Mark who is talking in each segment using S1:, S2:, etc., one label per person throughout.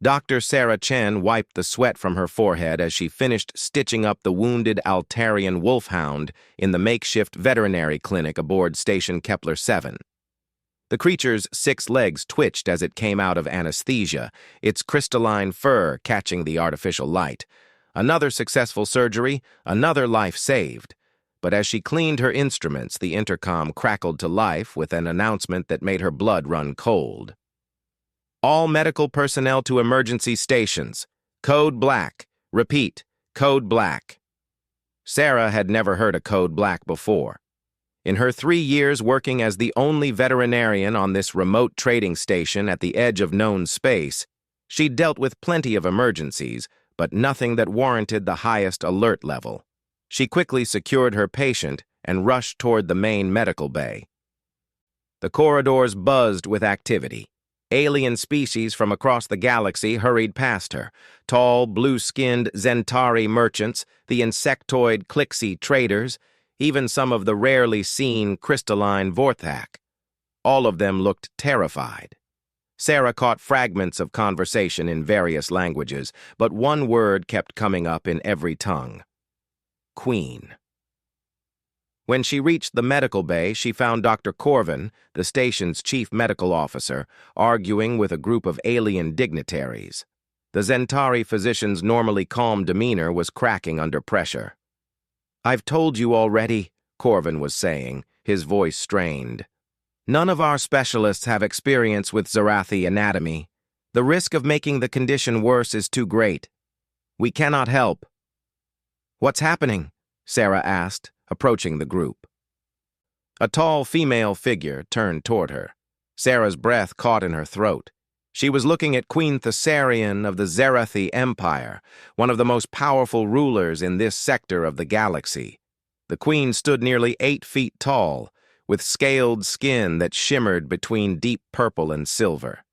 S1: Dr. Sarah Chen wiped the sweat from her forehead as she finished stitching up the wounded Altarian wolfhound in the makeshift veterinary clinic aboard Station Kepler 7. The creature's 6 legs twitched as it came out of anesthesia, its crystalline fur catching the artificial light. Another successful surgery, another life saved. But as she cleaned her instruments, the intercom crackled to life with an announcement that made her blood run cold. All medical personnel to emergency stations. Code Black. Repeat, Code Black. Sarah had never heard a Code Black before. In her 3 years working as the only veterinarian on this remote trading station at the edge of known space, she'd dealt with plenty of emergencies, but nothing that warranted the highest alert level. She quickly secured her patient and rushed toward the main medical bay. The corridors buzzed with activity. Alien species from across the galaxy hurried past her. Tall, blue-skinned Zentari merchants, the insectoid Clixie traders, even some of the rarely seen crystalline Vorthak. All of them looked terrified. Sarah caught fragments of conversation in various languages, but one word kept coming up in every tongue. Queen. When she reached the medical bay, she found Dr. Corvin, the station's chief medical officer, arguing with a group of alien dignitaries. The Zentari physician's normally calm demeanor was cracking under pressure. "I've told you already," Corvin was saying, his voice strained. "None of our specialists have experience with Zerathi anatomy. The risk of making the condition worse is too great. We cannot help." "What's happening?" Sarah asked, approaching the group. A tall female figure turned toward her. Sarah's breath caught in her throat. She was looking at Queen Thessarian of the Zerathi Empire, one of the most powerful rulers in this sector of the galaxy. The queen stood nearly 8 feet tall, with scaled skin that shimmered between deep purple and silver.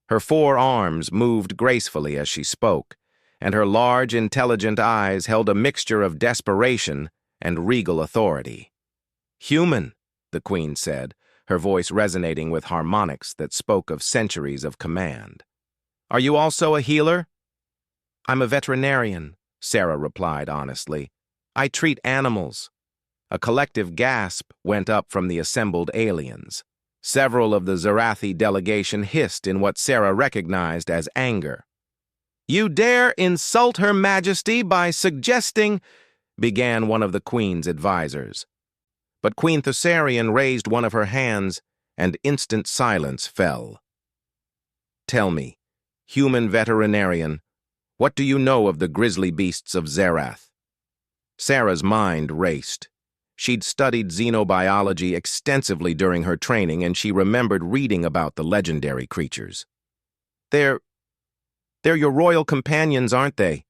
S1: Her 4 arms moved gracefully as she spoke, and her large, intelligent eyes held a mixture of desperation and regal authority. "Human," the queen said, her voice resonating with harmonics that spoke of centuries of command. "Are you also a healer?" "I'm a veterinarian," Sarah replied honestly. "I treat animals." A collective gasp went up from the assembled aliens. Several of the Zerathi delegation hissed in what Sarah recognized as anger. "You dare insult Her Majesty by suggesting—" began one of the Queen's advisors. But Queen Thessarian raised one of her hands, and instant silence fell. "Tell me, human veterinarian, what do you know of the grizzly beasts of Zerath?" Sarah's mind raced. She'd studied xenobiology extensively during her training, and she remembered reading about the legendary creatures. They're your royal companions, aren't they?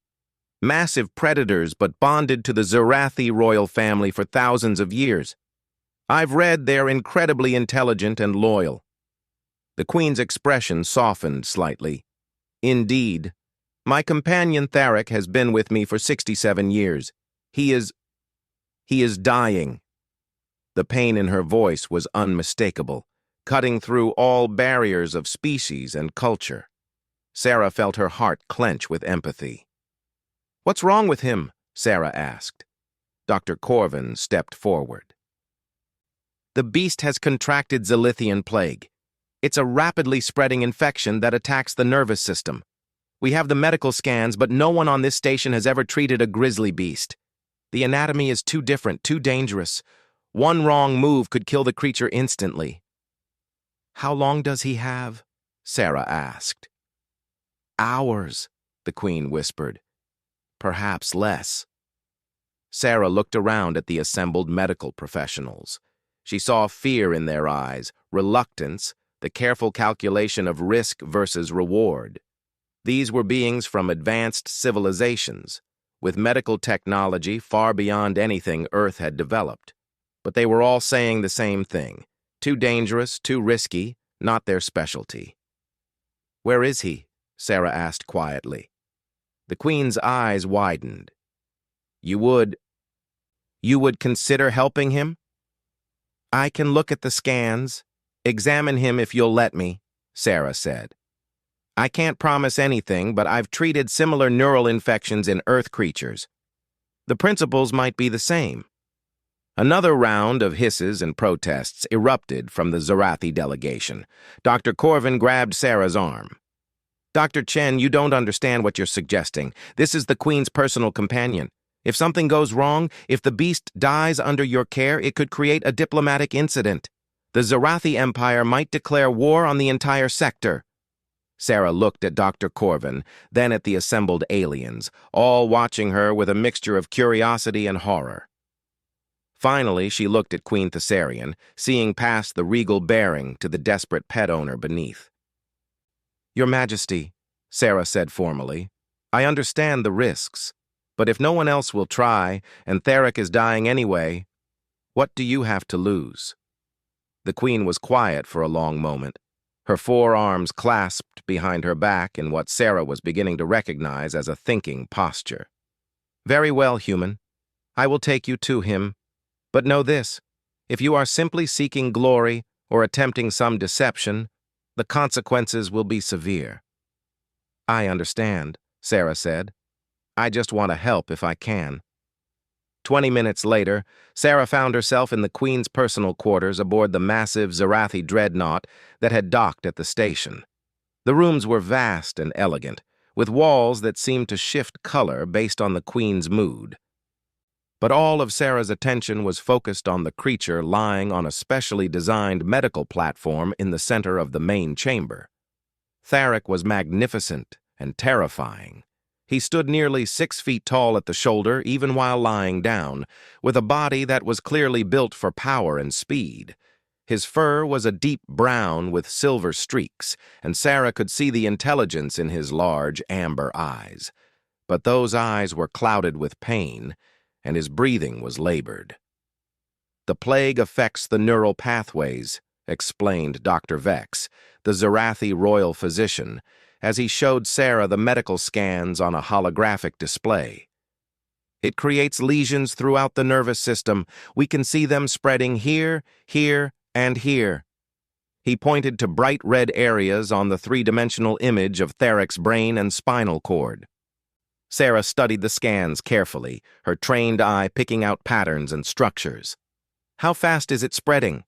S1: Massive predators, but bonded to the Zerathi royal family for thousands of years. I've read they're incredibly intelligent and loyal." The Queen's expression softened slightly. "Indeed. My companion Tharic has been with me for 67 years. He is dying." The pain in her voice was unmistakable, cutting through all barriers of species and culture. Sarah felt her heart clench with empathy. "What's wrong with him?" Sarah asked. Dr. Corvin stepped forward. "The beast has contracted Zilithian plague. It's a rapidly spreading infection that attacks the nervous system. We have the medical scans, but no one on this station has ever treated a grizzly beast. The anatomy is too different, too dangerous. One wrong move could kill the creature instantly." "How long does he have?" Sarah asked. "Hours," the Queen whispered. "Perhaps less." Sarah looked around at the assembled medical professionals. She saw fear in their eyes, reluctance, the careful calculation of risk versus reward. These were beings from advanced civilizations, with medical technology far beyond anything Earth had developed. But they were all saying the same thing. Too dangerous, too risky, not their specialty. "Where is he?" Sarah asked quietly. The Queen's eyes widened. You would consider helping him?" "I can look at the scans, examine him if you'll let me," Sarah said. I can't promise anything, but I've treated similar neural infections in Earth creatures. The principles might be the same. Another round of hisses and protests erupted from the Zarathi delegation. Dr. Corvin grabbed Sarah's arm. Dr. Chen, you don't understand what you're suggesting. This is the Queen's personal companion. If something goes wrong, if the beast dies under your care, it could create a diplomatic incident. The Zarathi Empire might declare war on the entire sector. Sarah looked at Dr. Corvin, then at the assembled aliens, all watching her with a mixture of curiosity and horror. Finally, she looked at Queen Thessarian, seeing past the regal bearing to the desperate pet owner beneath. Your Majesty, Sarah said formally, I understand the risks, but if no one else will try, and Theric is dying anyway, what do you have to lose? The Queen was quiet for a long moment, her forearms clasped behind her back in what Sarah was beginning to recognize as a thinking posture. Very well, human. I will take you to him. But know this, if you are simply seeking glory or attempting some deception, the consequences will be severe. I understand, Sarah said. I just want to help if I can. 20 minutes later, Sarah found herself in the Queen's personal quarters aboard the massive Zarathi dreadnought that had docked at the station. The rooms were vast and elegant, with walls that seemed to shift color based on the Queen's mood. But all of Sarah's attention was focused on the creature lying on a specially designed medical platform in the center of the main chamber. Theric was magnificent and terrifying. He stood nearly 6 feet tall at the shoulder, even while lying down, with a body that was clearly built for power and speed. His fur was a deep brown with silver streaks, and Sarah could see the intelligence in his large amber eyes. But those eyes were clouded with pain, and his breathing was labored. The plague affects the neural pathways, explained Dr. Vex, the Zarathi royal physician, as he showed Sarah the medical scans on a holographic display. It creates lesions throughout the nervous system. We can see them spreading here, here, and here. He pointed to bright red areas on the three-dimensional image of Theric's brain and spinal cord. Sarah studied the scans carefully, her trained eye picking out patterns and structures. How fast is it spreading?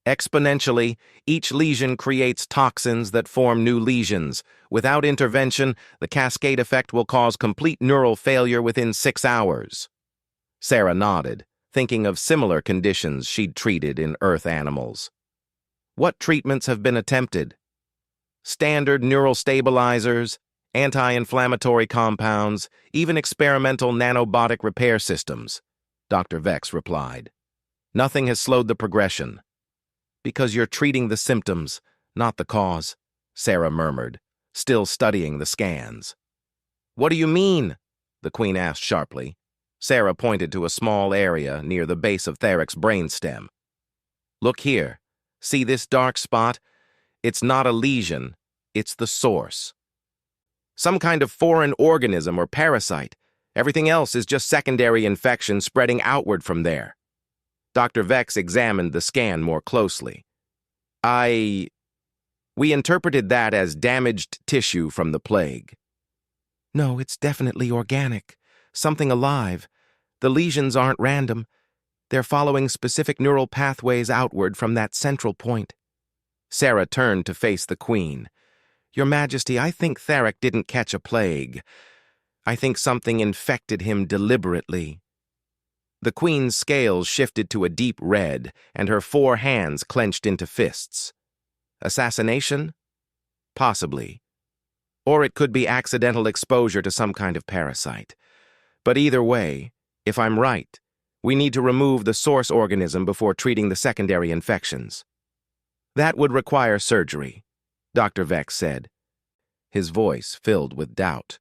S1: Exponentially, each lesion creates toxins that form new lesions. Without intervention, the cascade effect will cause complete neural failure within 6 hours. Sarah nodded, thinking of similar conditions she'd treated in Earth animals. What treatments have been attempted? Standard neural stabilizers, anti-inflammatory compounds, even experimental nanobotic repair systems, Dr. Vex replied. Nothing has slowed the progression. Because you're treating the symptoms, not the cause, Sarah murmured, still studying the scans. What do you mean? The Queen asked sharply. Sarah pointed to a small area near the base of Theric's brainstem. Look here. See this dark spot? It's not a lesion, it's the source. Some kind of foreign organism or parasite. Everything else is just secondary infection spreading outward from there. Dr. Vex examined the scan more closely. We interpreted that as damaged tissue from the plague. No, it's definitely organic. Something alive. The lesions aren't random. They're following specific neural pathways outward from that central point. Sarah turned to face the Queen. Your Majesty, I think Theric didn't catch a plague. I think something infected him deliberately. The Queen's scales shifted to a deep red, and her 4 hands clenched into fists. Assassination? Possibly. Or it could be accidental exposure to some kind of parasite. But either way, if I'm right, we need to remove the source organism before treating the secondary infections. That would require surgery, Dr. Vex said, his voice filled with doubt.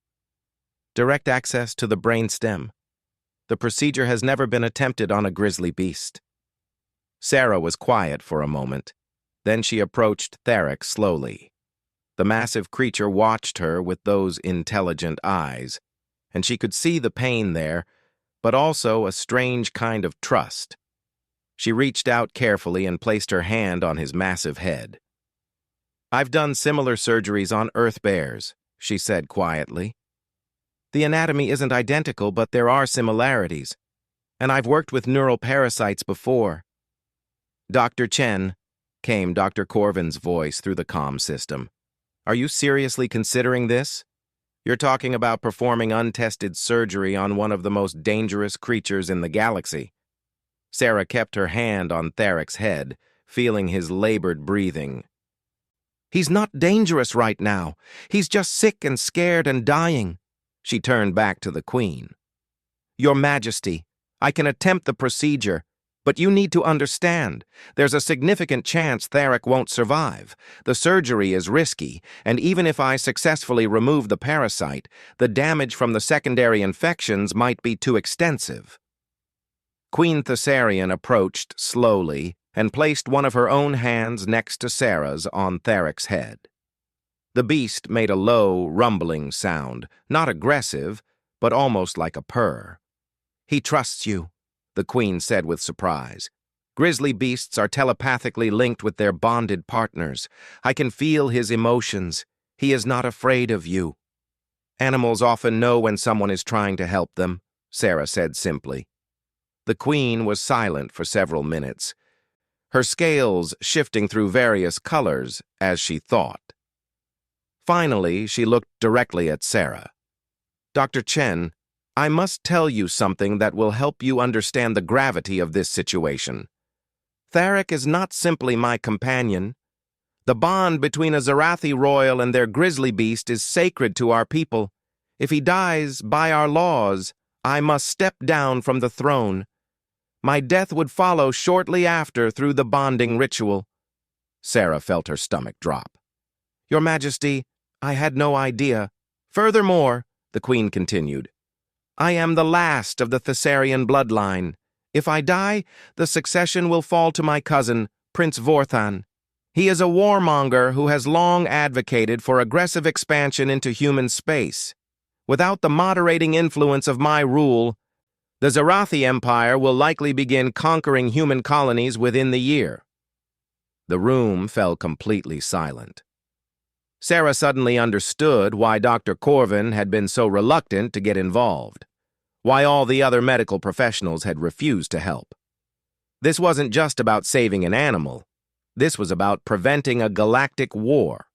S1: Direct access to the brainstem. The procedure has never been attempted on a grizzly beast. Sarah was quiet for a moment. Then she approached Theric slowly. The massive creature watched her with those intelligent eyes, and she could see the pain there, but also a strange kind of trust. She reached out carefully and placed her hand on his massive head. I've done similar surgeries on Earth bears, she said quietly. The anatomy isn't identical, but there are similarities. And I've worked with neural parasites before. Dr. Chen, came Dr. Corvin's voice through the comm system. Are you seriously considering this? You're talking about performing untested surgery on one of the most dangerous creatures in the galaxy. Sarah kept her hand on Tharek's head, feeling his labored breathing. He's not dangerous right now. He's just sick and scared and dying. She turned back to the Queen. Your Majesty, I can attempt the procedure, but you need to understand, there's a significant chance Tharek won't survive. The surgery is risky, and even if I successfully remove the parasite, the damage from the secondary infections might be too extensive. Queen Thessarian approached slowly and placed one of her own hands next to Sarah's on Tharek's head. The beast made a low, rumbling sound, not aggressive, but almost like a purr. He trusts you, the Queen said with surprise. Grizzly beasts are telepathically linked with their bonded partners. I can feel his emotions. He is not afraid of you. Animals often know when someone is trying to help them, Sarah said simply. The Queen was silent for several minutes, her scales shifting through various colors as she thought. Finally, she looked directly at Sarah. Dr. Chen, I must tell you something that will help you understand the gravity of this situation. Tharek is not simply my companion. The bond between a Zarathi royal and their grizzly beast is sacred to our people. If he dies, by our laws, I must step down from the throne. My death would follow shortly after through the bonding ritual. Sarah felt her stomach drop. Your Majesty, I had no idea. Furthermore, the Queen continued, I am the last of the Thessarian bloodline. If I die, the succession will fall to my cousin, Prince Vorthan. He is a warmonger who has long advocated for aggressive expansion into human space. Without the moderating influence of my rule, the Zarathi Empire will likely begin conquering human colonies within the year. The room fell completely silent. Sarah suddenly understood why Dr. Corvin had been so reluctant to get involved, why all the other medical professionals had refused to help. This wasn't just about saving an animal. This was about preventing a galactic war.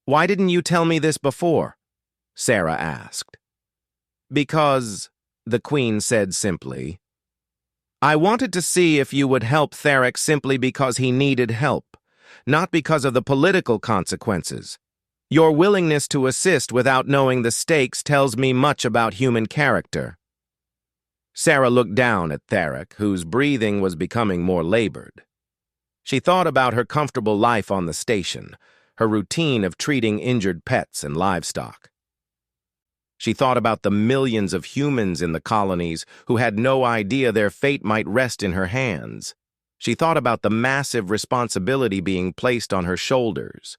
S1: Why didn't you tell me this before? Sarah asked. Because, the Queen said simply, I wanted to see if you would help Tharek simply because he needed help, not because of the political consequences. Your willingness to assist without knowing the stakes tells me much about human character. Sarah looked down at Tharek, whose breathing was becoming more labored. She thought about her comfortable life on the station, her routine of treating injured pets and livestock. She thought about the millions of humans in the colonies who had no idea their fate might rest in her hands. She thought about the massive responsibility being placed on her shoulders.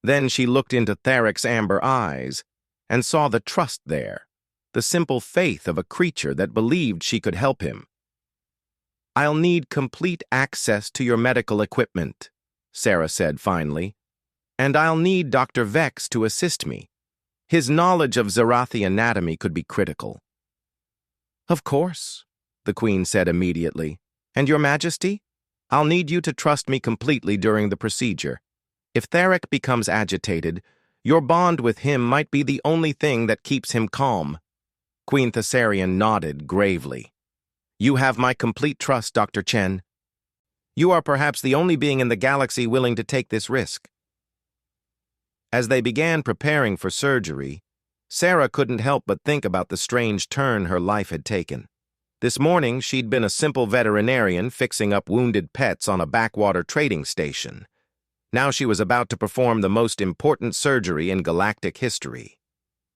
S1: Then she looked into Tharek's amber eyes and saw the trust there, the simple faith of a creature that believed she could help him. I'll need complete access to your medical equipment, Sarah said finally, and I'll need Dr. Vex to assist me. His knowledge of Zarathi anatomy could be critical. Of course, the Queen said immediately. And Your Majesty, I'll need you to trust me completely during the procedure. If Tharek becomes agitated, your bond with him might be the only thing that keeps him calm. Queen Thessarian nodded gravely. You have my complete trust, Dr. Chen. You are perhaps the only being in the galaxy willing to take this risk. As they began preparing for surgery, Sarah couldn't help but think about the strange turn her life had taken. This morning, she'd been a simple veterinarian fixing up wounded pets on a backwater trading station. Now she was about to perform the most important surgery in galactic history.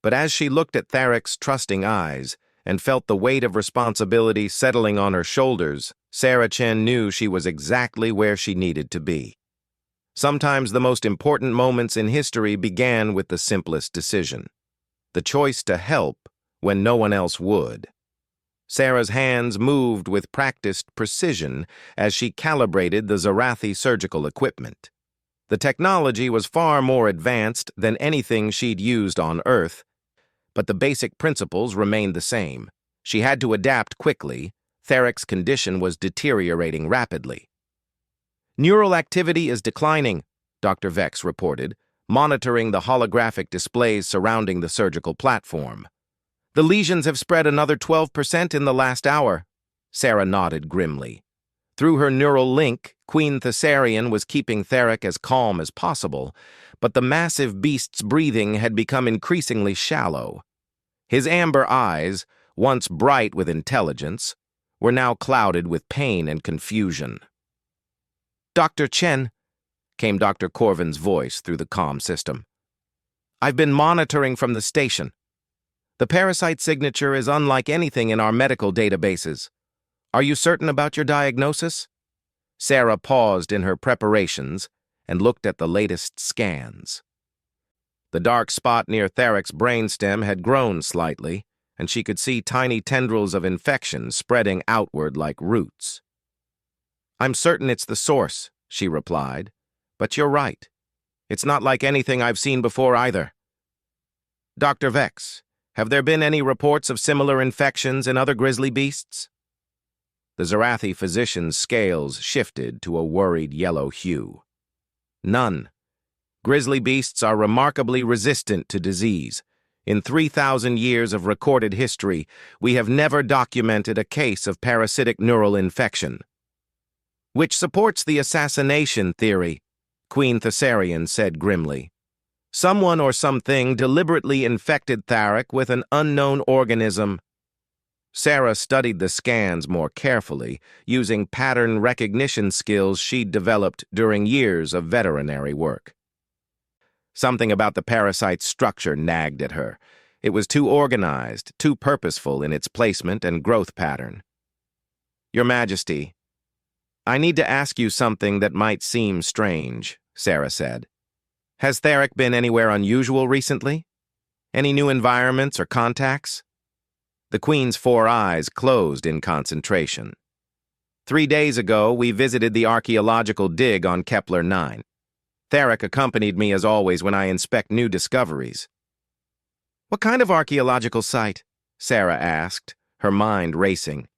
S1: But as she looked at Tharek's trusting eyes and felt the weight of responsibility settling on her shoulders, Sarah Chen knew she was exactly where she needed to be. Sometimes the most important moments in history began with the simplest decision, the choice to help when no one else would. Sarah's hands moved with practiced precision as she calibrated the Zarathi surgical equipment. The technology was far more advanced than anything she'd used on Earth, but the basic principles remained the same. She had to adapt quickly. Therek's condition was deteriorating rapidly. "Neural activity is declining," Dr. Vex reported, monitoring the holographic displays surrounding the surgical platform. "The lesions have spread another 12% in the last hour." Sarah nodded grimly. Through her neural link, Queen Thessarian was keeping Therek as calm as possible, but the massive beast's breathing had become increasingly shallow. His amber eyes, once bright with intelligence, were now clouded with pain and confusion. "Dr. Chen," came Dr. Corvin's voice through the comm system. "I've been monitoring from the station. The parasite signature is unlike anything in our medical databases. Are you certain about your diagnosis?" Sarah paused in her preparations and looked at the latest scans. The dark spot near Therek's brainstem had grown slightly, and she could see tiny tendrils of infection spreading outward like roots. "I'm certain it's the source," she replied, "but you're right. It's not like anything I've seen before either." "Dr. Vex, have there been any reports of similar infections in other grizzly beasts?" The Zarathi physician's scales shifted to a worried yellow hue. "None. Grizzly beasts are remarkably resistant to disease. In 3,000 years of recorded history, we have never documented a case of parasitic neural infection." "Which supports the assassination theory," Queen Thessarian said grimly. "Someone or something deliberately infected Tharek with an unknown organism." Sarah studied the scans more carefully, using pattern recognition skills she'd developed during years of veterinary work. Something about the parasite's structure nagged at her. It was too organized, too purposeful in its placement and growth pattern. "Your Majesty, I need to ask you something that might seem strange," Sarah said. "Has Therek been anywhere unusual recently? Any new environments or contacts?" The Queen's 4 eyes closed in concentration. 3 days ago, we visited the archaeological dig on Kepler 9. Therek accompanied me as always when I inspect new discoveries. "What kind of archaeological site?" Sarah asked, her mind racing.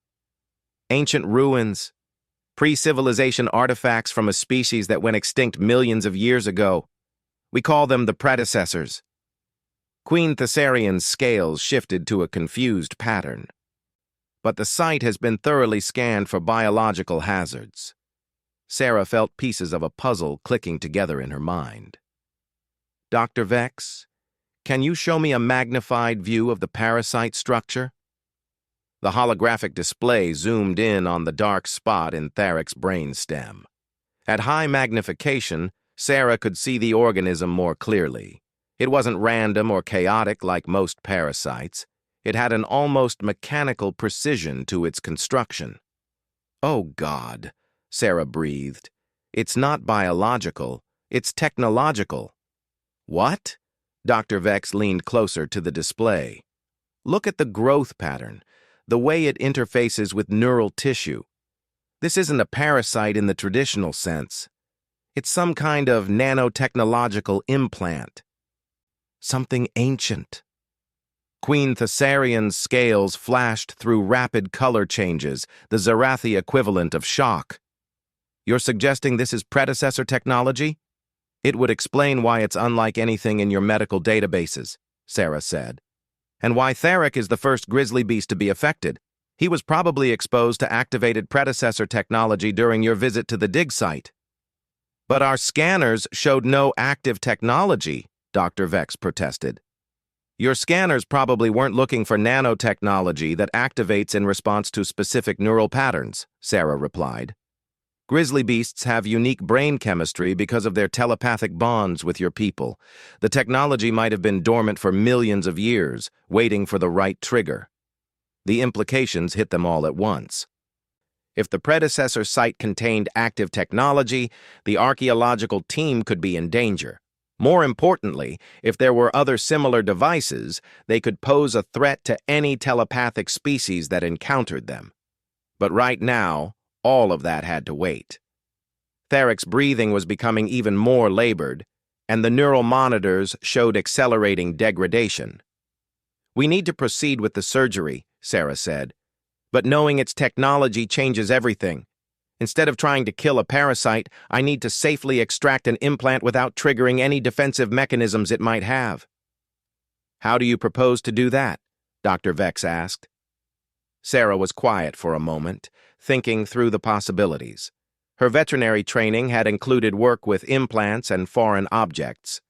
S1: "Ancient ruins, pre-civilization artifacts from a species that went extinct millions of years ago. We call them the predecessors." Queen Thessarian's scales shifted to a confused pattern. "But the site has been thoroughly scanned for biological hazards." Sarah felt pieces of a puzzle clicking together in her mind. "Dr. Vex, can you show me a magnified view of the parasite structure?" The holographic display zoomed in on the dark spot in Therek's brainstem. At high magnification, Sarah could see the organism more clearly. It wasn't random or chaotic like most parasites. It had an almost mechanical precision to its construction. "Oh, God," Sarah breathed. "It's not biological. It's technological." "What?" Dr. Vex leaned closer to the display. "Look at the growth pattern, the way it interfaces with neural tissue. This isn't a parasite in the traditional sense. It's some kind of nanotechnological implant. Something ancient." Queen Thessarian's scales flashed through rapid color changes, the Zarathi equivalent of shock. "You're suggesting this is predecessor technology?" "It would explain why it's unlike anything in your medical databases," Sarah said. "And why Therek is the first grizzly beast to be affected. He was probably exposed to activated predecessor technology during your visit to the dig site." "But our scanners showed no active technology," Dr. Vex protested. "Your scanners probably weren't looking for nanotechnology that activates in response to specific neural patterns," Sarah replied. "Grizzly beasts have unique brain chemistry because of their telepathic bonds with your people. The technology might have been dormant for millions of years, waiting for the right trigger." The implications hit them all at once. If the predecessor site contained active technology, the archaeological team could be in danger. More importantly, if there were other similar devices, they could pose a threat to any telepathic species that encountered them. But right now, all of that had to wait. Tharek's breathing was becoming even more labored, and the neural monitors showed accelerating degradation. "We need to proceed with the surgery," Sarah said. "But knowing its technology changes everything. Instead of trying to kill a parasite, I need to safely extract an implant without triggering any defensive mechanisms it might have." "How do you propose to do that?" Dr. Vex asked. Sarah was quiet for a moment, thinking through the possibilities. Her veterinary training had included work with implants and foreign objects,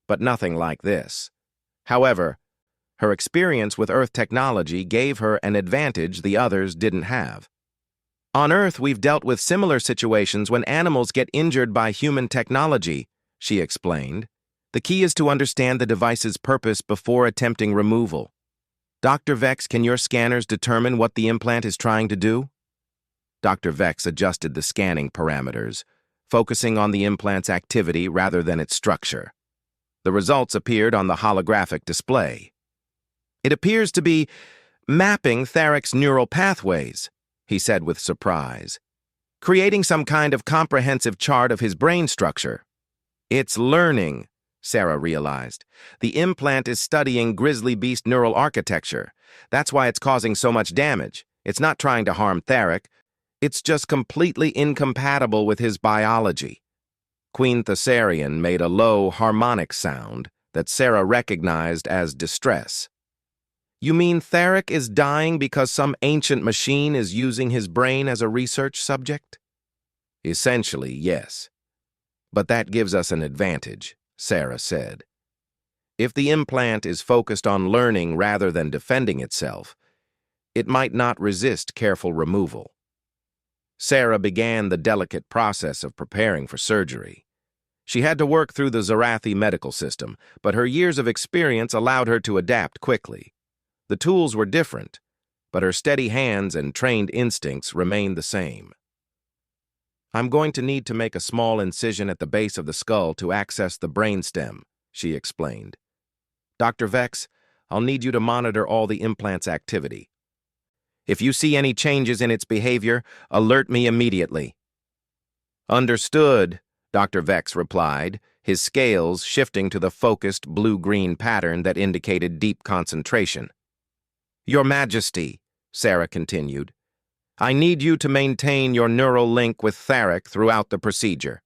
S1: but nothing like this. However, her experience with Earth technology gave her an advantage the others didn't have. "On Earth, we've dealt with similar situations when animals get injured by human technology," she explained. "The key is to understand the device's purpose before attempting removal. Dr. Vex, can your scanners determine what the implant is trying to do?" Dr. Vex adjusted the scanning parameters, focusing on the implant's activity rather than its structure. The results appeared on the holographic display. "It appears to be mapping Tharek's neural pathways," he said with surprise, "creating some kind of comprehensive chart of his brain structure." "It's learning," Sarah realized. "The implant is studying Grizzly beast neural architecture. That's why it's causing so much damage. It's not trying to harm Tharek. It's just completely incompatible with his biology." Queen Thessarian made a low, harmonic sound that Sarah recognized as distress. "You mean Tharek is dying because some ancient machine is using his brain as a research subject?" "Essentially, yes. But that gives us an advantage," Sarah said. "If the implant is focused on learning rather than defending itself, it might not resist careful removal." Sarah began the delicate process of preparing for surgery. She had to work through the Zarathi medical system, but her years of experience allowed her to adapt quickly. The tools were different, but her steady hands and trained instincts remained the same. "I'm going to need to make a small incision at the base of the skull to access the brainstem," she explained. "Dr. Vex, I'll need you to monitor all the implant's activity. If you see any changes in its behavior, alert me immediately." "Understood," Dr. Vex replied, his scales shifting to the focused blue-green pattern that indicated deep concentration. "Your Majesty," Sarah continued, "I need you to maintain your neural link with Tharek throughout the procedure.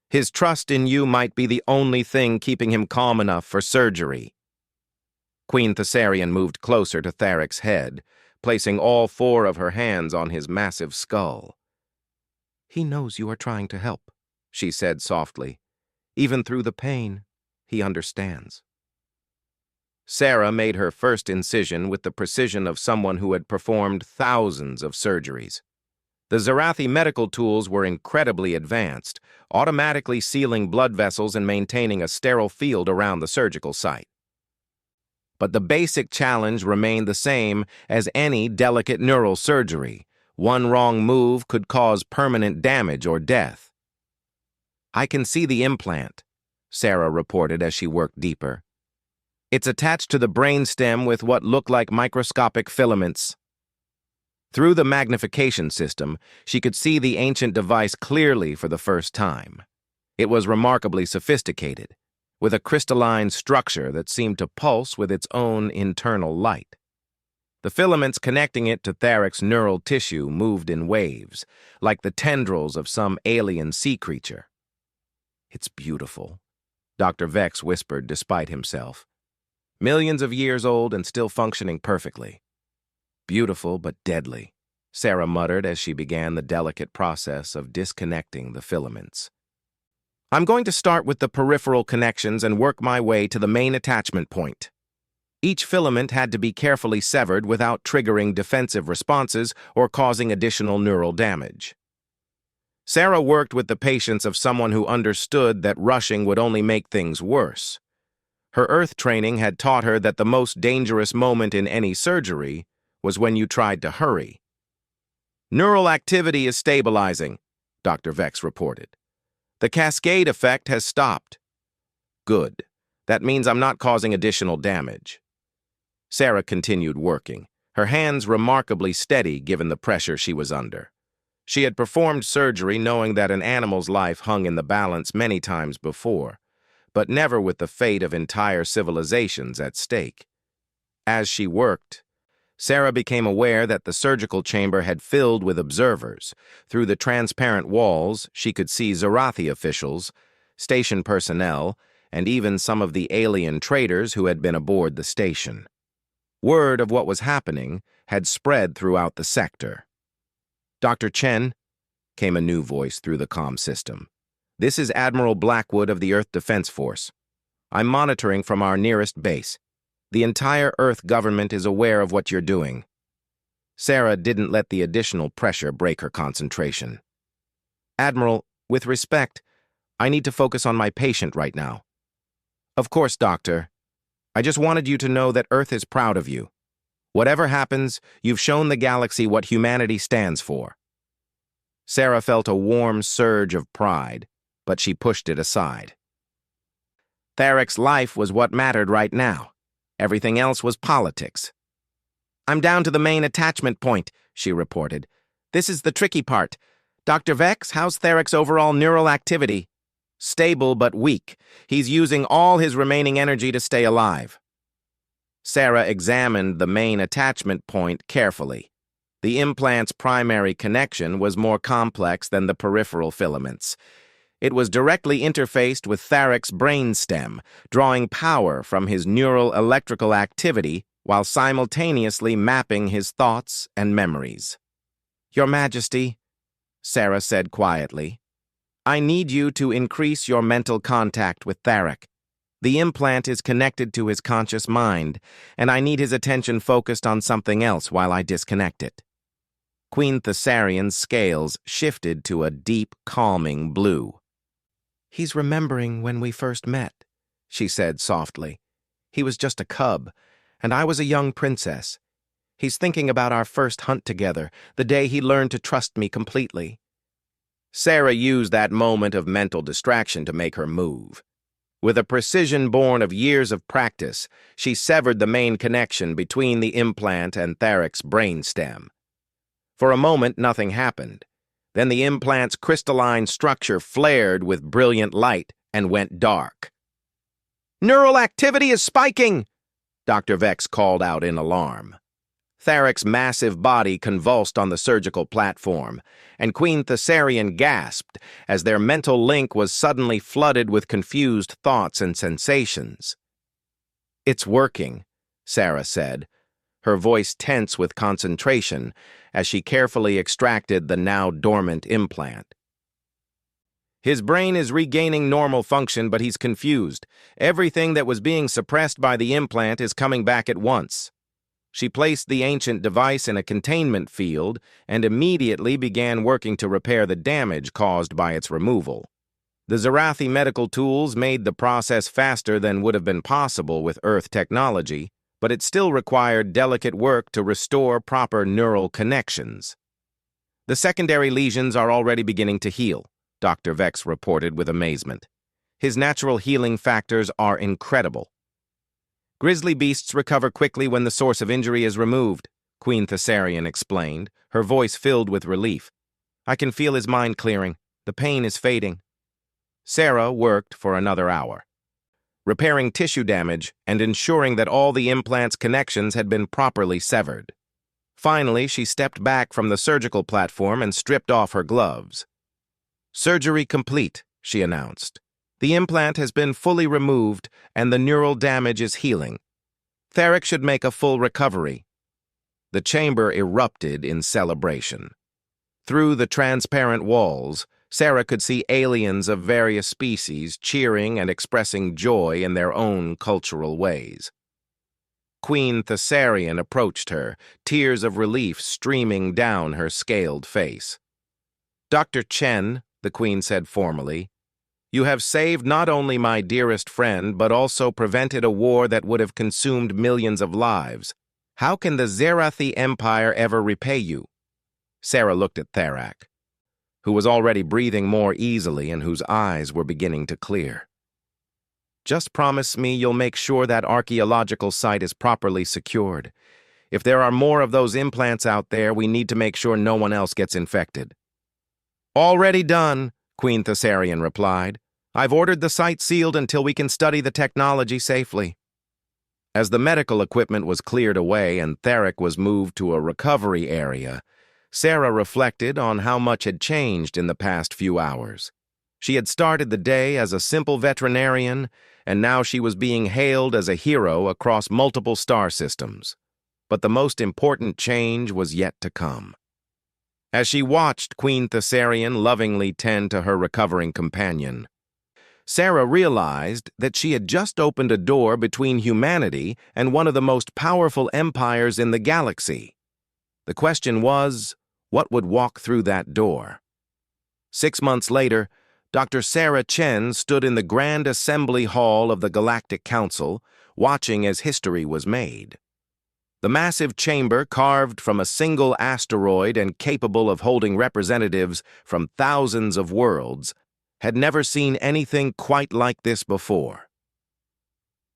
S1: His trust in you might be the only thing keeping him calm enough for surgery." Queen Thessarian moved closer to Tharek's head, placing all four of her hands on his massive skull. "He knows you are trying to help," she said softly. "Even through the pain, he understands." Sarah made her first incision with the precision of someone who had performed thousands of surgeries. The Zarathi medical tools were incredibly advanced, automatically sealing blood vessels and maintaining a sterile field around the surgical site. But the basic challenge remained the same as any delicate neural surgery. One wrong move could cause permanent damage or death. "I can see the implant," Sarah reported as she worked deeper. "It's attached to the brainstem with what look like microscopic filaments." Through the magnification system, she could see the ancient device clearly for the first time. It was remarkably sophisticated, with a crystalline structure that seemed to pulse with its own internal light. The filaments connecting it to Tharek's neural tissue moved in waves, like the tendrils of some alien sea creature. "It's beautiful," Dr. Vex whispered despite himself. "Millions of years old and still functioning perfectly." "Beautiful but deadly," Sarah muttered as she began the delicate process of disconnecting the filaments. "I'm going to start with the peripheral connections and work my way to the main attachment point." Each filament had to be carefully severed without triggering defensive responses or causing additional neural damage. Sarah worked with the patience of someone who understood that rushing would only make things worse. Her Earth training had taught her that the most dangerous moment in any surgery was when you tried to hurry. "Neural activity is stabilizing," Dr. Vex reported. "The cascade effect has stopped." "Good. That means I'm not causing additional damage." Sarah continued working, her hands remarkably steady given the pressure she was under. She had performed surgery knowing that an animal's life hung in the balance many times before, but never with the fate of entire civilizations at stake. As she worked, Sarah became aware that the surgical chamber had filled with observers. Through the transparent walls, she could see Zarathi officials, station personnel, and even some of the alien traders who had been aboard the station. Word of what was happening had spread throughout the sector. "Dr. Chen," came a new voice through the comm system. "This is Admiral Blackwood of the Earth Defense Force. I'm monitoring from our nearest base. The entire Earth government is aware of what you're doing." Sarah didn't let the additional pressure break her concentration. "Admiral, with respect, I need to focus on my patient right now." "Of course, Doctor. I just wanted you to know that Earth is proud of you. Whatever happens, you've shown the galaxy what humanity stands for." Sarah felt a warm surge of pride, but she pushed it aside. Tharek's life was what mattered right now. Everything else was politics. "I'm down to the main attachment point," she reported. "This is the tricky part. Dr. Vex, how's Tharek's overall neural activity?" "Stable but weak. He's using all his remaining energy to stay alive." Sarah examined the main attachment point carefully. The implant's primary connection was more complex than the peripheral filaments. It was directly interfaced with Tharek's brainstem, drawing power from his neural electrical activity while simultaneously mapping his thoughts and memories. "Your Majesty," Sarah said quietly, "I need you to increase your mental contact with Tharek. The implant is connected to his conscious mind, and I need his attention focused on something else while I disconnect it." Queen Thessarian's scales shifted to a deep, calming blue. "He's remembering when we first met," she said softly. "He was just a cub, and I was a young princess. He's thinking about our first hunt together, the day he learned to trust me completely." Sarah used that moment of mental distraction to make her move. With a precision born of years of practice, she severed the main connection between the implant and Tharek's brainstem. For a moment, nothing happened. Then the implant's crystalline structure flared with brilliant light and went dark. "Neural activity is spiking!" Dr. Vex called out in alarm. Tharek's massive body convulsed on the surgical platform, and Queen Thessarian gasped as their mental link was suddenly flooded with confused thoughts and sensations. "It's working," Sarah said, her voice tense with concentration as she carefully extracted the now dormant implant. "His brain is regaining normal function, but he's confused. Everything that was being suppressed by the implant is coming back at once." She placed the ancient device in a containment field and immediately began working to repair the damage caused by its removal. The Zarathi medical tools made the process faster than would have been possible with Earth technology, but it still required delicate work to restore proper neural connections. "The secondary lesions are already beginning to heal," Dr. Vex reported with amazement. "His natural healing factors are incredible." "Grizzly beasts recover quickly when the source of injury is removed," Queen Thessarian explained, her voice filled with relief. "I can feel his mind clearing. The pain is fading." Sarah worked for another hour, repairing tissue damage and ensuring that all the implant's connections had been properly severed. Finally, she stepped back from the surgical platform and stripped off her gloves. "Surgery complete," she announced. "The implant has been fully removed and the neural damage is healing. Tharek should make a full recovery." The chamber erupted in celebration. Through the transparent walls, Sarah could see aliens of various species cheering and expressing joy in their own cultural ways. Queen Thessarian approached her, tears of relief streaming down her scaled face. "Dr. Chen," the Queen said formally, "you have saved not only my dearest friend, but also prevented a war that would have consumed millions of lives. How can the Zarathi Empire ever repay you?" Sarah looked at Tharak, who was already breathing more easily and whose eyes were beginning to clear. "Just promise me you'll make sure that archaeological site is properly secured. If there are more of those implants out there, we need to make sure no one else gets infected." Already done, Queen Thessarian replied. I've ordered the site sealed until we can study the technology safely. As the medical equipment was cleared away and Theric was moved to a recovery area, Sarah reflected on how much had changed in the past few hours. She had started the day as a simple veterinarian, and now she was being hailed as a hero across multiple star systems. But the most important change was yet to come. As she watched Queen Thessarian lovingly tend to her recovering companion, Sarah realized that she had just opened a door between humanity and one of the most powerful empires in the galaxy. The question was, what would walk through that door? 6 months later, Dr. Sarah Chen stood in the Grand Assembly Hall of the Galactic Council, watching as history was made. The massive chamber, carved from a single asteroid and capable of holding representatives from thousands of worlds, had never seen anything quite like this before.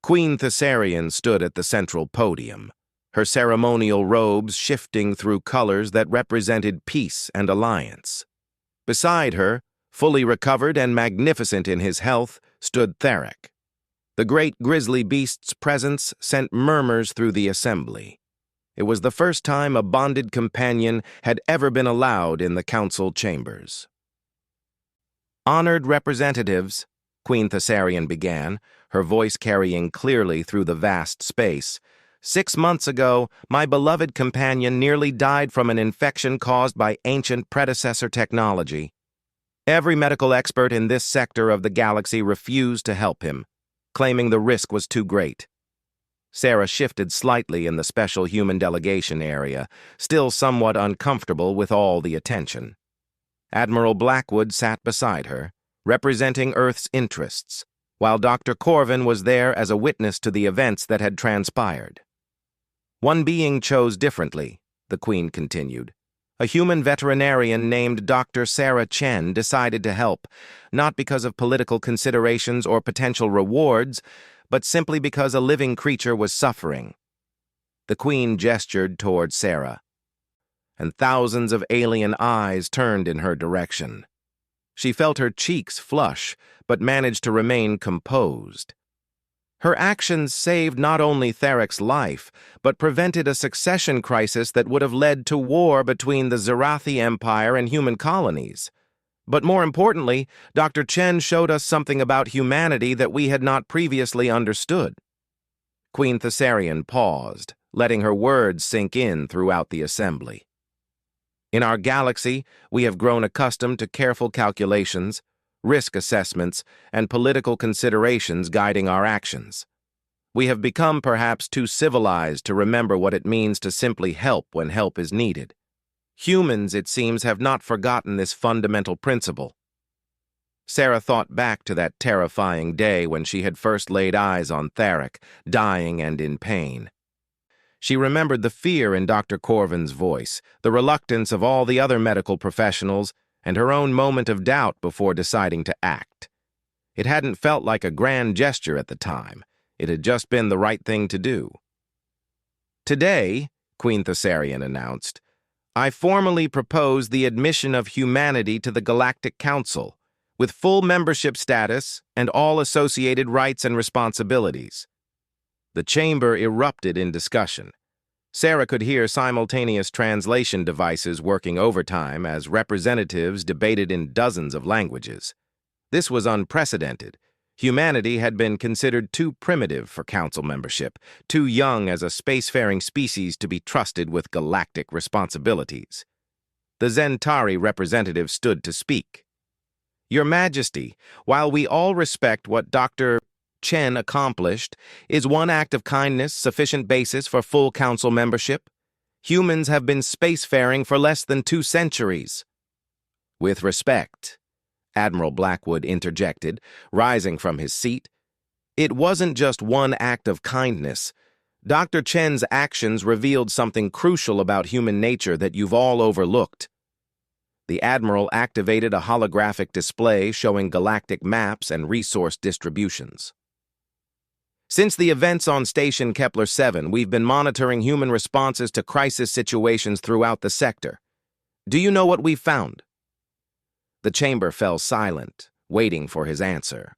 S1: Queen Thessarian stood at the central podium, her ceremonial robes shifting through colors that represented peace and alliance. Beside her, fully recovered and magnificent in his health, stood Theric. The great grizzly beast's presence sent murmurs through the assembly. It was the first time a bonded companion had ever been allowed in the council chambers. Honored representatives, Queen Thessarian began, her voice carrying clearly through the vast space. 6 months ago, my beloved companion nearly died from an infection caused by ancient predecessor technology. Every medical expert in this sector of the galaxy refused to help him, claiming the risk was too great. Sarah shifted slightly in the special human delegation area, still somewhat uncomfortable with all the attention. Admiral Blackwood sat beside her, representing Earth's interests, while Dr. Corvin was there as a witness to the events that had transpired. One being chose differently, the Queen continued. A human veterinarian named Dr. Sarah Chen decided to help, not because of political considerations or potential rewards, but simply because a living creature was suffering. The Queen gestured toward Sarah, and thousands of alien eyes turned in her direction. She felt her cheeks flush, but managed to remain composed. Her actions saved not only Theric's life, but prevented a succession crisis that would have led to war between the Zerathi Empire and human colonies. But more importantly, Dr. Chen showed us something about humanity that we had not previously understood. Queen Thessarian paused, letting her words sink in throughout the assembly. In our galaxy, we have grown accustomed to careful calculations, risk assessments, and political considerations guiding our actions. We have become perhaps too civilized to remember what it means to simply help when help is needed. Humans, it seems, have not forgotten this fundamental principle. Sarah thought back to that terrifying day when she had first laid eyes on Theric, dying and in pain. She remembered the fear in Dr. Corvin's voice, the reluctance of all the other medical professionals, and her own moment of doubt before deciding to act. It hadn't felt like a grand gesture at the time. It had just been the right thing to do. Today, Queen Thessarian announced, I formally propose the admission of humanity to the Galactic Council, with full membership status and all associated rights and responsibilities. The chamber erupted in discussion. Sarah could hear simultaneous translation devices working overtime as representatives debated in dozens of languages. This was unprecedented. Humanity had been considered too primitive for council membership, too young as a spacefaring species to be trusted with galactic responsibilities. The Zentari representative stood to speak. Your Majesty, while we all respect what Dr. Chen accomplished, is one act of kindness sufficient basis for full council membership? Humans have been spacefaring for less than 2 centuries. With respect, Admiral Blackwood interjected, rising from his seat. It wasn't just one act of kindness. Dr. Chen's actions revealed something crucial about human nature that you've all overlooked. The Admiral activated a holographic display showing galactic maps and resource distributions. Since the events on Station Kepler-7, we've been monitoring human responses to crisis situations throughout the sector. Do you know what we've found? The chamber fell silent, waiting for his answer.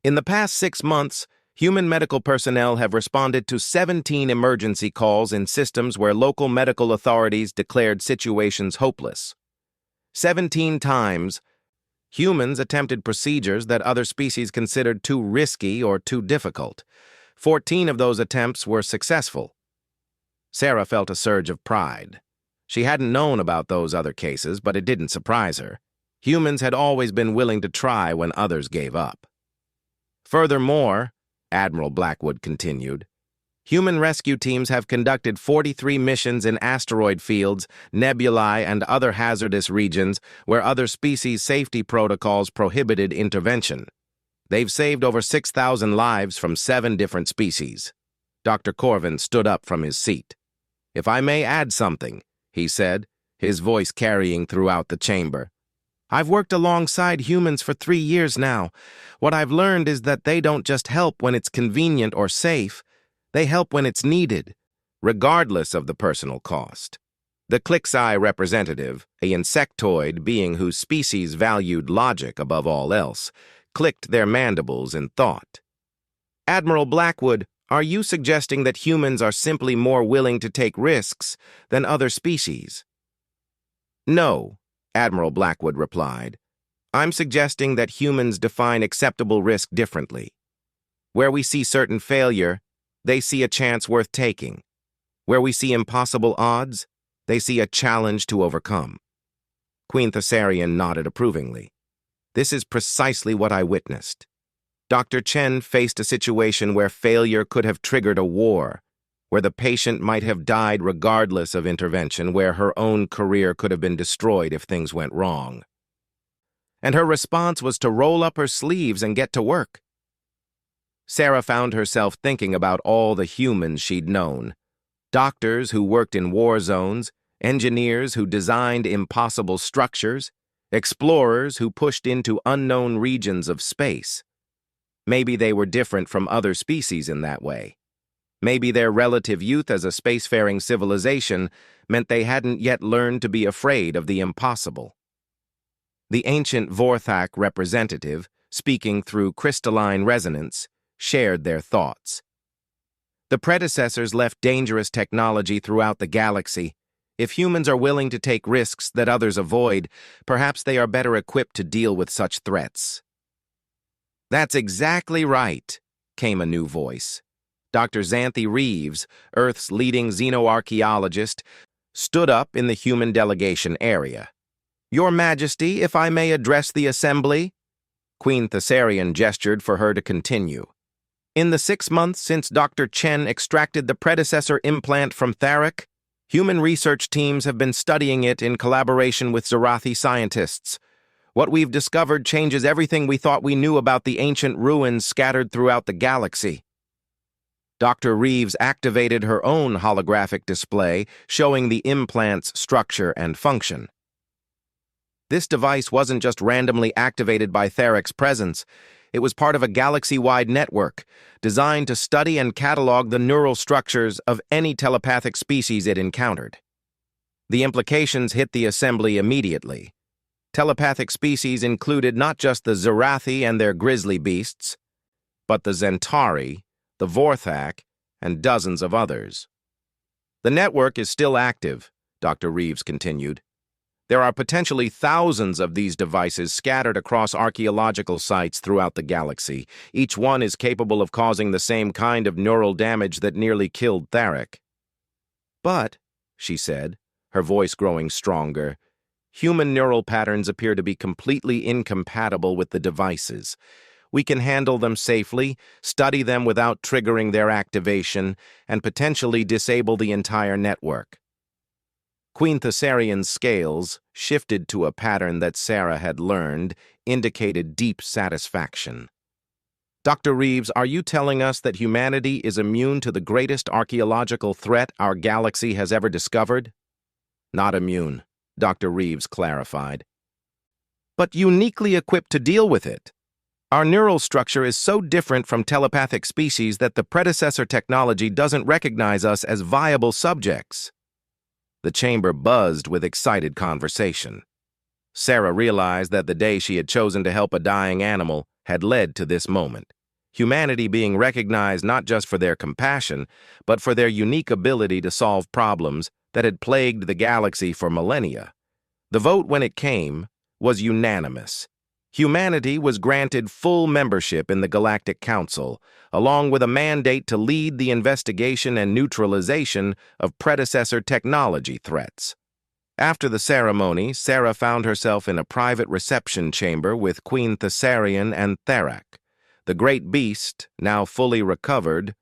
S1: In the past 6 months, human medical personnel have responded to 17 emergency calls in systems where local medical authorities declared situations hopeless. 17 times, humans attempted procedures that other species considered too risky or too difficult. 14 of those attempts were successful. Sarah felt a surge of pride. She hadn't known about those other cases, but it didn't surprise her. Humans had always been willing to try when others gave up. Furthermore, Admiral Blackwood continued, human rescue teams have conducted 43 missions in asteroid fields, nebulae, and other hazardous regions where other species' safety protocols prohibited intervention. They've saved over 6,000 lives from 7 different species. Dr. Corvin stood up from his seat. "If I may add something," he said, his voice carrying throughout the chamber. "I've worked alongside humans for 3 years now. What I've learned is that they don't just help when it's convenient or safe. They help when it's needed, regardless of the personal cost." The Clixi representative, a insectoid being whose species valued logic above all else, clicked their mandibles in thought. "Admiral Blackwood, are you suggesting that humans are simply more willing to take risks than other species?" "No," Admiral Blackwood replied. "I'm suggesting that humans define acceptable risk differently. Where we see certain failure, they see a chance worth taking. Where we see impossible odds, they see a challenge to overcome." Queen Thessarian nodded approvingly. "This is precisely what I witnessed. Dr. Chen faced a situation where failure could have triggered a war, where the patient might have died regardless of intervention, where her own career could have been destroyed if things went wrong. And her response was to roll up her sleeves and get to work." Sarah found herself thinking about all the humans she'd known. Doctors who worked in war zones, engineers who designed impossible structures, explorers who pushed into unknown regions of space. Maybe they were different from other species in that way. Maybe their relative youth as a spacefaring civilization meant they hadn't yet learned to be afraid of the impossible. The ancient Vorthak representative, speaking through crystalline resonance, shared their thoughts. The predecessors left dangerous technology throughout the galaxy. If humans are willing to take risks that others avoid, perhaps they are better equipped to deal with such threats. "That's exactly right," came a new voice. Dr. Xanthi Reeves, Earth's leading xenoarchaeologist, stood up in the human delegation area. "Your Majesty, if I may address the Assembly?" Queen Thessarian gestured for her to continue. "In the 6 months since Dr. Chen extracted the predecessor implant from Tharek, human research teams have been studying it in collaboration with Zarathi scientists. What we've discovered changes everything we thought we knew about the ancient ruins scattered throughout the galaxy." Dr. Reeves activated her own holographic display, showing the implant's structure and function. This device wasn't just randomly activated by Tharek's presence. It was part of a galaxy-wide network, designed to study and catalog the neural structures of any telepathic species it encountered. The implications hit the Assembly immediately. Telepathic species included not just the Zarathi and their Grizzly beasts, but the Zentari, the Vorthak, and dozens of others. "The network is still active," Dr. Reeves continued. "There are potentially thousands of these devices scattered across archaeological sites throughout the galaxy. Each one is capable of causing the same kind of neural damage that nearly killed Tharek." "But," she said, her voice growing stronger, "human neural patterns appear to be completely incompatible with the devices. We can handle them safely, study them without triggering their activation, and potentially disable the entire network." Queen Thessarian's scales, shifted to a pattern that Sarah had learned, indicated deep satisfaction. "Dr. Reeves, are you telling us that humanity is immune to the greatest archaeological threat our galaxy has ever discovered?" "Not immune," Dr. Reeves clarified. "But uniquely equipped to deal with it. Our neural structure is so different from telepathic species that the predecessor technology doesn't recognize us as viable subjects." The chamber buzzed with excited conversation. Sarah realized that the day she had chosen to help a dying animal had led to this moment. Humanity being recognized not just for their compassion, but for their unique ability to solve problems that had plagued the galaxy for millennia. The vote, when it came, was unanimous. Humanity was granted full membership in the Galactic Council, along with a mandate to lead the investigation and neutralization of predecessor technology threats. After the ceremony, Sarah found herself in a private reception chamber with Queen Thessarian and Therak. The great beast, now fully recovered,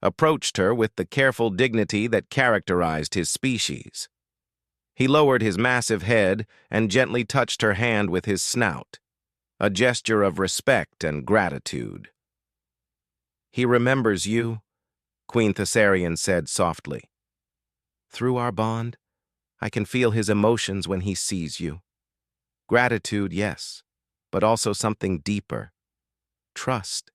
S1: approached her with the careful dignity that characterized his species. He lowered his massive head and gently touched her hand with his snout, a gesture of respect and gratitude. "He remembers you," Queen Thessarian said softly. "Through our bond, I can feel his emotions when he sees you. Gratitude, yes, but also something deeper. Trust.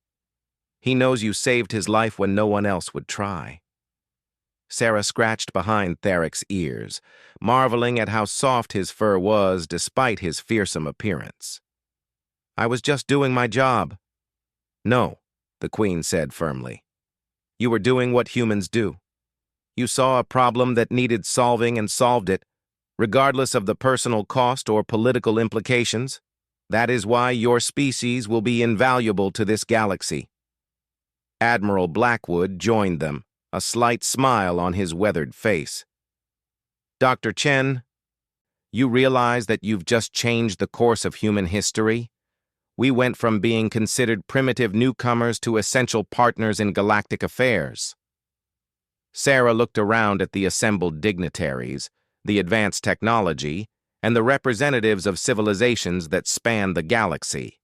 S1: He knows you saved his life when no one else would try." Sarah scratched behind Therak's ears, marveling at how soft his fur was despite his fearsome appearance. "I was just doing my job." "No," the Queen said firmly. "You were doing what humans do. You saw a problem that needed solving and solved it, regardless of the personal cost or political implications. That is why your species will be invaluable to this galaxy." Admiral Blackwood joined them, a slight smile on his weathered face. "Dr. Chen, you realize that you've just changed the course of human history? We went from being considered primitive newcomers to essential partners in galactic affairs." Sarah looked around at the assembled dignitaries, the advanced technology, and the representatives of civilizations that span the galaxy.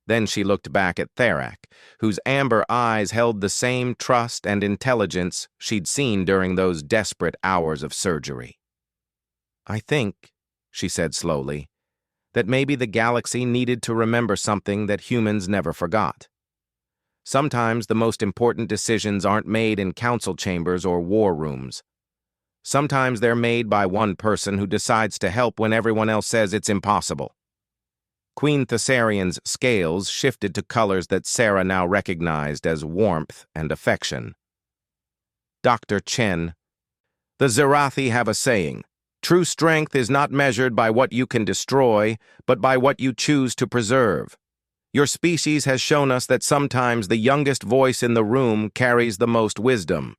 S1: Then she looked back at Therak, whose amber eyes held the same trust and intelligence she'd seen during those desperate hours of surgery. "I think," she said slowly, "that maybe the galaxy needed to remember something that humans never forgot. Sometimes the most important decisions aren't made in council chambers or war rooms. Sometimes they're made by one person who decides to help when everyone else says it's impossible." Queen Thessarian's scales shifted to colors that Sarah now recognized as warmth and affection. "Dr. Chen, the Zerathi have a saying, 'True strength is not measured by what you can destroy, but by what you choose to preserve.' Your species has shown us that sometimes the youngest voice in the room carries the most wisdom."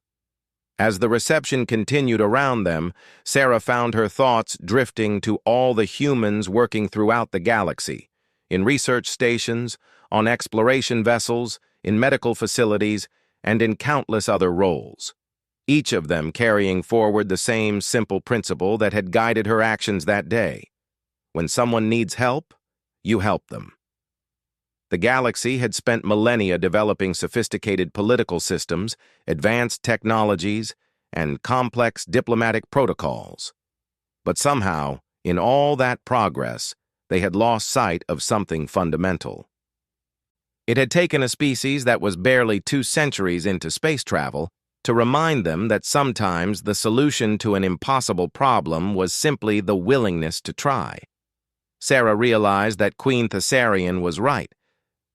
S1: As the reception continued around them, Sarah found her thoughts drifting to all the humans working throughout the galaxy, in research stations, on exploration vessels, in medical facilities, and in countless other roles, each of them carrying forward the same simple principle that had guided her actions that day. When someone needs help, you help them. The galaxy had spent millennia developing sophisticated political systems, advanced technologies, and complex diplomatic protocols. But somehow, in all that progress, they had lost sight of something fundamental. It had taken a species that was barely 2 centuries into space travel to remind them that sometimes the solution to an impossible problem was simply the willingness to try. Sarah realized that Queen Thessarian was right.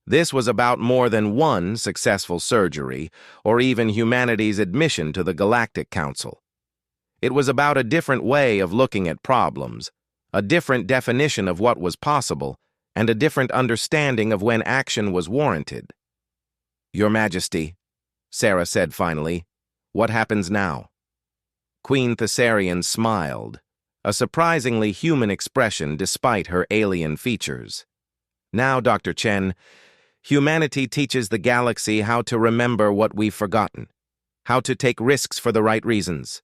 S1: This was about more than one successful surgery, or even humanity's admission to the Galactic Council. It was about a different way of looking at problems, a different definition of what was possible, and a different understanding of when action was warranted. "Your Majesty," Sarah said finally, "what happens now?" Queen Thessarian smiled, a surprisingly human expression despite her alien features. "Now, Dr. Chen, humanity teaches the galaxy how to remember what we've forgotten, how to take risks for the right reasons,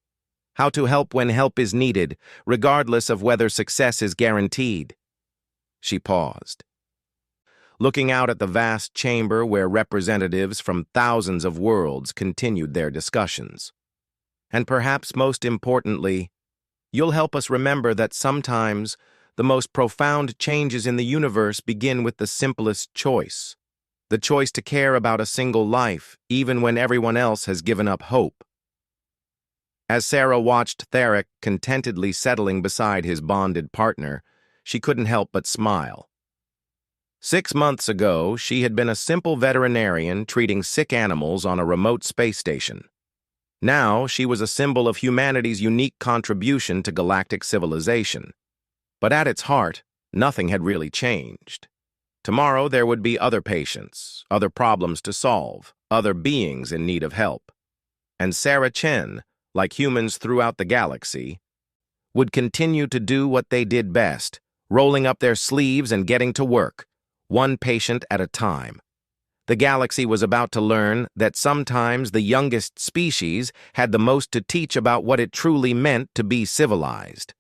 S1: how to help when help is needed, regardless of whether success is guaranteed." She paused, looking out at the vast chamber where representatives from thousands of worlds continued their discussions. "And perhaps most importantly, you'll help us remember that sometimes the most profound changes in the universe begin with the simplest choice. The choice to care about a single life, even when everyone else has given up hope." As Sarah watched Therak contentedly settling beside his bonded partner, she couldn't help but smile. 6 months ago, she had been a simple veterinarian treating sick animals on a remote space station. Now, she was a symbol of humanity's unique contribution to galactic civilization. But at its heart, nothing had really changed. Tomorrow, there would be other patients, other problems to solve, other beings in need of help. And Sarah Chen, like humans throughout the galaxy, would continue to do what they did best, rolling up their sleeves and getting to work, one patient at a time. The galaxy was about to learn that sometimes the youngest species had the most to teach about what it truly meant to be civilized.